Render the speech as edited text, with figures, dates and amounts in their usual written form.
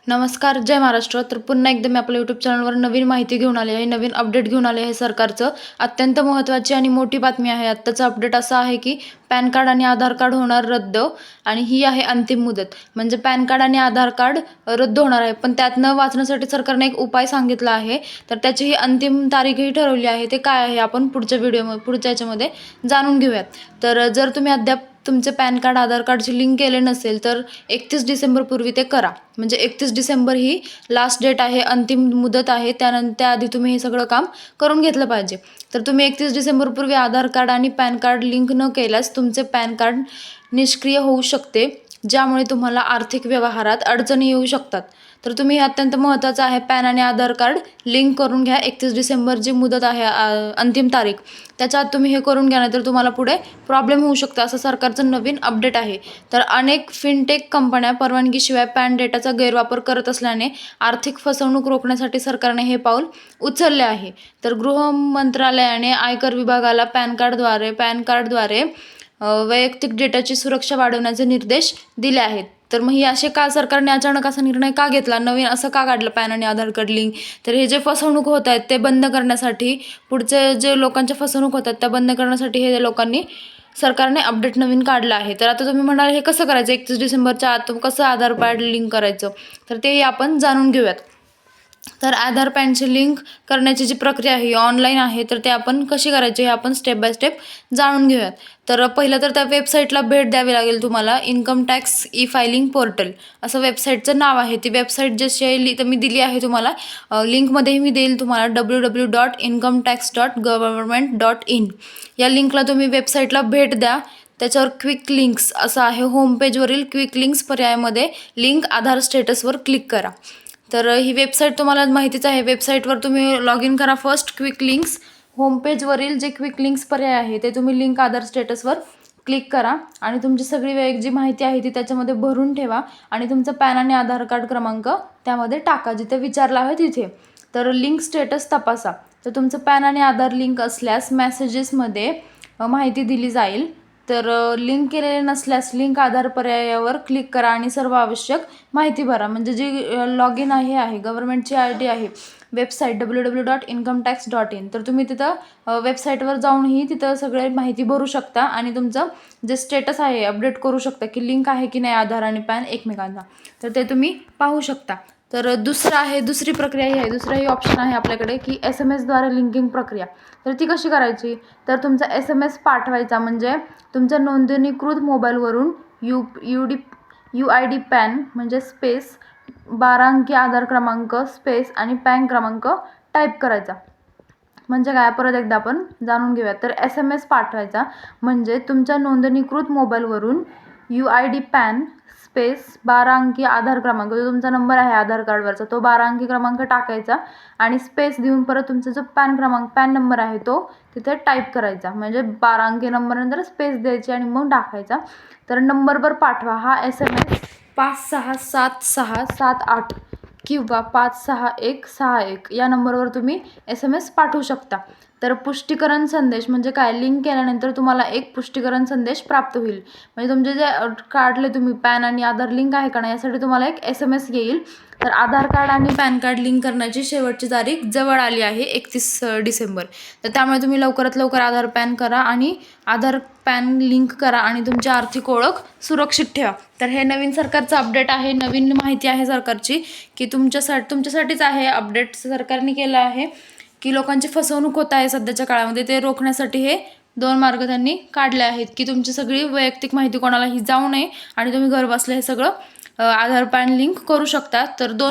नमस्कार, जय महाराष्ट्र. तर पुन्हा एकदा मी आपल्या यूट्यूब चॅनलवर नवीन माहिती घेऊन आली आहे, नवीन अपडेट घेऊन आले आहे सरकारचं. अत्यंत महत्त्वाची आणि मोठी बातमी आहे. आत्ताचं अपडेट असं आहे की पॅन कार्ड आणि आधार कार्ड होणार रद्द आणि ही आहे अंतिम मुदत. म्हणजे पॅन कार्ड आणि आधार कार्ड रद्द होणार आहे. पण त्यातनं वाचण्यासाठी सरकारने एक उपाय सांगितला आहे. तर त्याची ही अंतिम तारीखही ठरवली आहे. ते काय आहे आपण पुढच्या याच्यामध्ये जाणून घेऊयात. तर जर तुम्ही अद्याप तुमचे पॅन कार्ड, आधार कार्डची लिंक केले नसेल तर 31 डिसेंबरपूर्वी ते करा. म्हणजे 31 डिसेंबर ही लास्ट डेट आहे, अंतिम मुदत आहे. त्याआधी तुम्ही हे सगळं काम करून घेतलं पाहिजे. तर तुम्ही 31 डिसेंबरपूर्वी आधार कार्ड आणि पॅन कार्ड लिंक न केल्यास तुमचे पॅन कार्ड निष्क्रिय होऊ शकते, ज्यामुळे तुम्हाला आर्थिक व्यवहारात अडचणी येऊ शकतात. तर तुम्ही हे अत्यंत महत्त्वाचं आहे, पॅन आणि आधार कार्ड लिंक करून घ्या. 31 डिसेंबर जी मुदत आहे, अंतिम तारीख, त्याच्या आत तुम्ही हे करून घ्या, नाहीतर तुम्हाला पुढे प्रॉब्लेम होऊ शकतो, असं सरकारचं नवीन अपडेट आहे. तर अनेक फिनटेक कंपन्या परवानगीशिवाय पॅन डेटाचा गैरवापर करत असल्याने आर्थिक फसवणूक रोखण्यासाठी सरकारने हे पाऊल उचलले आहे. तर गृह मंत्रालयाने आयकर विभागाला पॅन कार्डद्वारे वैयक्तिक डेटाची सुरक्षा वाढवण्याचे निर्देश दिले आहेत. तर मग ही असे का सरकारने अचानक असा निर्णय का घेतला, नवीन असं का काढलं पॅन आणि आधार कार्ड लिंक? तर हे जे फसवणूक होत आहेत ते बंद करण्यासाठी, पुढचे जे लोकांच्या फसवणूक होतात त्या बंद करण्यासाठी हे सरकारने अपडेट नवीन काढलं आहे. तर आता तुम्ही म्हणाल हे कसं करायचं, 31 डिसेंबरच्या आत कसं आधार कार्ड लिंक करायचं? तर तेही आपण जाणून घेऊयात. तर आधार पॅनची लिंक करण्याची जी प्रक्रिया आहे ही ऑनलाईन आहे. तर ते आपण कशी करायची हे आपण स्टेप बाय स्टेप जाणून घेऊयात. तर पहिलं तर त्या वेबसाईटला भेट द्यावी लागेल तुम्हाला. Income tax e filing portal असं वेबसाईटचं नाव आहे. ती वेबसाईट जशी आहे तर मी दिली आहे तुम्हाला, लिंकमध्येही मी देईल तुम्हाला, www.incometax.government.in या लिंकला तुम्ही वेबसाईटला भेट द्या. त्याच्यावर क्विक लिंक्स असं आहे, होम पेजवरील क्विक लिंक्स पर्यायामध्ये लिंक आधार स्टेटसवर क्लिक करा. तर ही वेबसाईट तुम्हाला माहितीच आहे. वेबसाईटवर तुम्ही लॉग इन करा. फर्स्ट क्विक लिंक्स, होमपेजवरील जे क्विक लिंक्स पर्याय आहे ते तुम्ही लिंक आधार स्टेटसवर क्लिक करा आणि तुमची सगळी जी माहिती आहे ती त्याच्यामध्ये भरून ठेवा आणि तुमचा पॅन आणि आधार कार्ड क्रमांक त्यामध्ये टाका जिथे विचारला आहे तिथे. तर लिंक स्टेटस तपासा. तर तुमचं पॅन आणि आधार लिंक असल्यास मेसेजेसमध्ये माहिती दिली जाईल. तर लिंक केलेले नसल्यास लिंक आधार पर्यायावर क्लिक करा आणि सर्व आवश्यक माहिती भरा. म्हणजे जी लॉग इन आहे गव्हर्नमेंटची ID आहे वेबसाईट www.incometax.in. तर तुम्ही तिथं वेबसाईटवर जाऊनही तिथं सगळे माहिती भरू शकता आणि तुमचं जे स्टेटस आहे अपडेट करू शकता की लिंक आहे की नाही आधार आणि पॅन एकमेकांना. तर ते तुम्ही पाहू शकता. तर दुसरी प्रक्रिया ही आहे, दुसराही ऑप्शन आहे आपल्याकडे की SMS द्वारे लिंकिंग प्रक्रिया. तर ती कशी करायची? तर तुमचा SMS पाठवायचा, म्हणजे तुमच्या नोंदणीकृत मोबाईलवरून UID पॅन म्हणजे स्पेस 12 अंकी आधार क्रमांक स्पेस आणि पॅन क्रमांक टाईप करायचा. म्हणजे काय, परत एकदा आपण जाणून घेऊया. तर SMS पाठवायचा म्हणजे तुमच्या नोंदणीकृत मोबाईलवरून UID पॅन स्पेस 12 अंकी आधार क्रमांक, जो तुमचा नंबर आहे आधार कार्डवरचा तो 12 अंकी क्रमांक टाकायचा आणि स्पेस देऊन परत तुमचा जो पॅन नंबर आहे तो तिथे टाईप करायचा. म्हणजे 12 अंकी नंबरनंतर स्पेस द्यायची आणि मग टाकायचा. तर नंबरवर पाठवा. हा SMS 567678 किंवा 56161 या नंबरवर तुम्ही SMS पाठवू शकता. तर पुष्टीकरण संदेश म्हणजे काय, लिंक केल्यानंतर तुम्हाला एक पुष्टीकरण संदेश प्राप्त होईल. म्हणजे तुमचे जे काढले तुम्ही पॅन आणि आधार लिंक आहे का नाही यासाठी तुम्हाला एक SMS येईल. तर आधार कार्ड आणि पॅन कार्ड लिंक करण्याची शेवटची तारीख जवळ आली आहे, 31 डिसेंबर. तर त्यामुळे तुम्ही लवकरात लवकर आधार पॅन करा आणि आधार पॅन लिंक करा आणि तुमची आर्थिक ओळख सुरक्षित ठेवा. तर हे नवीन सरकारचं अपडेट आहे, नवीन माहिती आहे सरकारची की तुमच्यासाठीच आहे. अपडेट सरकारने केलं आहे की लोकांची फसवणूक होत आहे सध्याच्या काळामध्ये, ते रोखण्यासाठी हे 2 मार्ग त्यांनी काढले आहेत की तुमची सगळी वैयक्तिक माहिती कोणालाही जाऊ नये आणि तुम्ही घर बसल्या हे सगळं आधार पॅन लिंक करू शकता. तर